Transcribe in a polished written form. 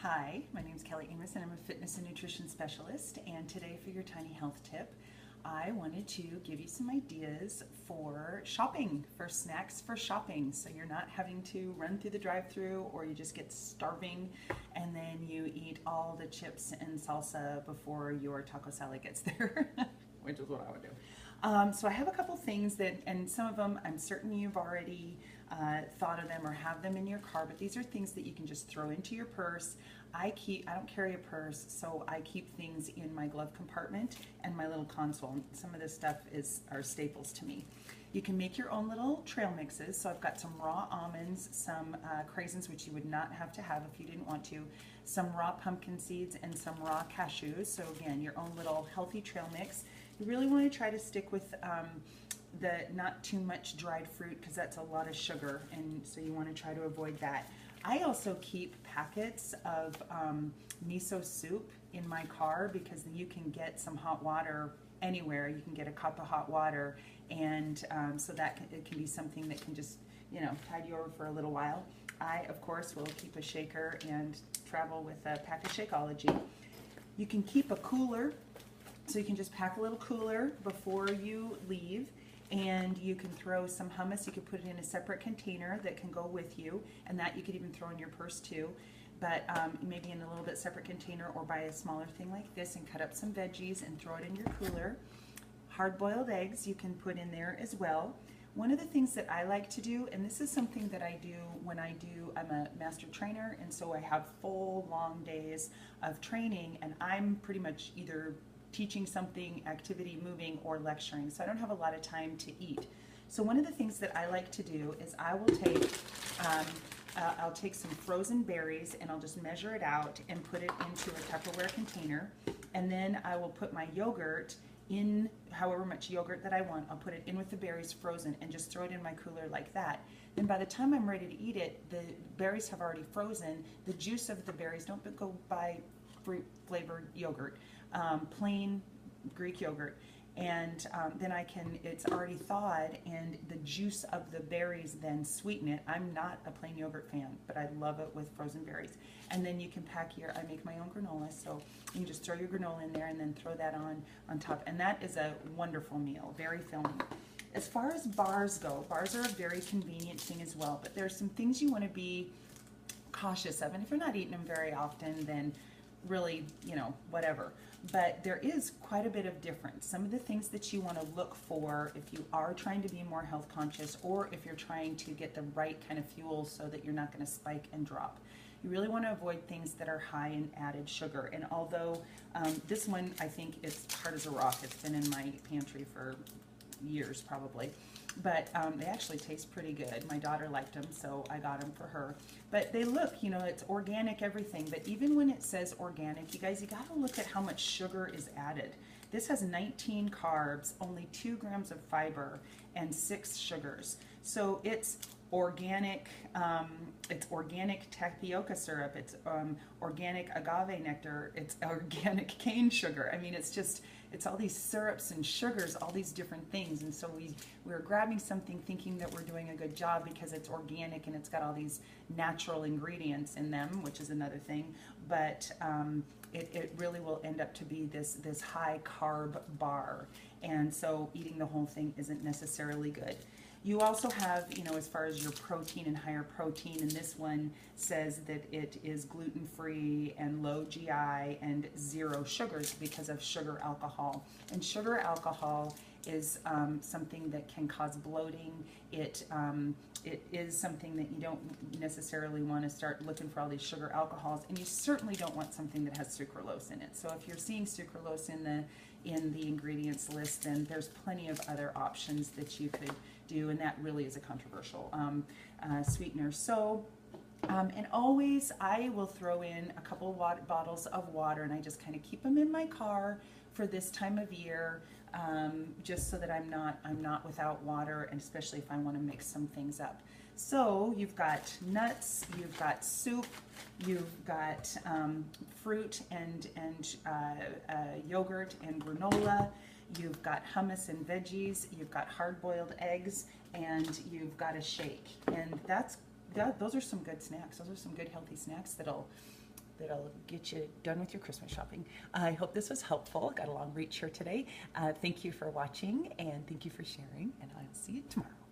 Hi, my name is Kelly Amos and I'm a fitness and nutrition specialist, and today for your tiny health tip I wanted to give you some ideas for shopping, for snacks for shopping, so you're not having to run through the drive-thru or you just get starving and then you eat all the chips and salsa before your taco salad gets there, which is what I would do. So I have a couple things that, and some of them I'm certain you've already thought of them or have them in your car, but these are things that you can just throw into your purse. I don't carry a purse, so I keep things in my glove compartment and my little console. Some of this stuff are staples to me. You can make your own little trail mixes. So I've got some raw almonds, some craisins, which you would not have to have if you didn't want to, some raw pumpkin seeds, and some raw cashews. So again, your own little healthy trail mix. You really want to try to stick with the not too much dried fruit, because that's a lot of sugar, and so you want to try to avoid that. I also keep packets of miso soup in my car, because you can get some hot water anywhere. You can get a cup of hot water, and so that it can be something that can just, tide you over for a little while. I, of course, will keep a shaker and travel with a pack of Shakeology. You can keep a cooler, so you can just pack a little cooler before you leave. And you can throw some hummus. You could put it in a separate container that can go with you, and that you could even throw in your purse too, but maybe in a little bit separate container, or buy a smaller thing like this and cut up some veggies and throw it in your cooler. Hard-boiled eggs you can put in there as well. One of the things that I like to do, and this is something that I do when I'm a master trainer, and so I have full long days of training, and I'm pretty much either teaching something, activity, moving, or lecturing, so I don't have a lot of time to eat. So one of the things that I like to do is I'll take some frozen berries and I'll just measure it out and put it into a Tupperware container, and then I will put my yogurt in, however much yogurt that I want. I'll put it in with the berries frozen and just throw it in my cooler like that. Then by the time I'm ready to eat it, the berries have already frozen. The juice of the berries, don't go buy fruit flavored yogurt, plain Greek yogurt, and then it's already thawed, and the juice of the berries then sweeten it. I'm not a plain yogurt fan, but I love it with frozen berries. And then you can I make my own granola, so you can just throw your granola in there and then throw that on top, and that is a wonderful meal, very filling. As far as bars go, bars are a very convenient thing as well, but there's some things you want to be cautious of, and if you're not eating them very often, then really, whatever. But there is quite a bit of difference. Some of the things that you want to look for if you are trying to be more health conscious, or if you're trying to get the right kind of fuel so that you're not going to spike and drop. You really want to avoid things that are high in added sugar. And although this one, I think it's hard as a rock. It's been in my pantry for years probably. But they actually taste pretty good. My daughter liked them, so I got them for her. But they look, it's organic everything. But even when it says organic, you guys, you got to look at how much sugar is added. This has 19 carbs, only 2 grams of fiber, and 6 sugars. So it's organic. It's organic tapioca syrup. It's organic agave nectar. It's organic cane sugar. I mean, it's all these syrups and sugars, all these different things. And so we're grabbing something thinking that we're doing a good job because it's organic and it's got all these natural ingredients in them, which is another thing. But it really will end up to be this high carb bar. And so eating the whole thing isn't necessarily good. You also have, as far as your protein and higher protein, and this one says that it is gluten-free and low GI and 0 sugars because of sugar alcohol. And sugar alcohol is something that can cause bloating. It is something that you don't necessarily want to start looking for all these sugar alcohols, and you certainly don't want something that has sucralose in it. So if you're seeing sucralose in the ingredients list, then there's plenty of other options that you could do, and that really is a controversial sweetener. So, and always I will throw in a couple bottles of water, and I just kind of keep them in my car for this time of year, just so that I'm not without water, and especially if I want to mix some things up. So you've got nuts, you've got soup, you've got fruit and yogurt and granola. You've got hummus and veggies, you've got hard-boiled eggs, and you've got a shake. And those are some good snacks. Those are some good healthy snacks that'll that'll get you done with your Christmas shopping. I hope this was helpful. Got a long reach here today. Thank you for watching, and thank you for sharing, and I'll see you tomorrow.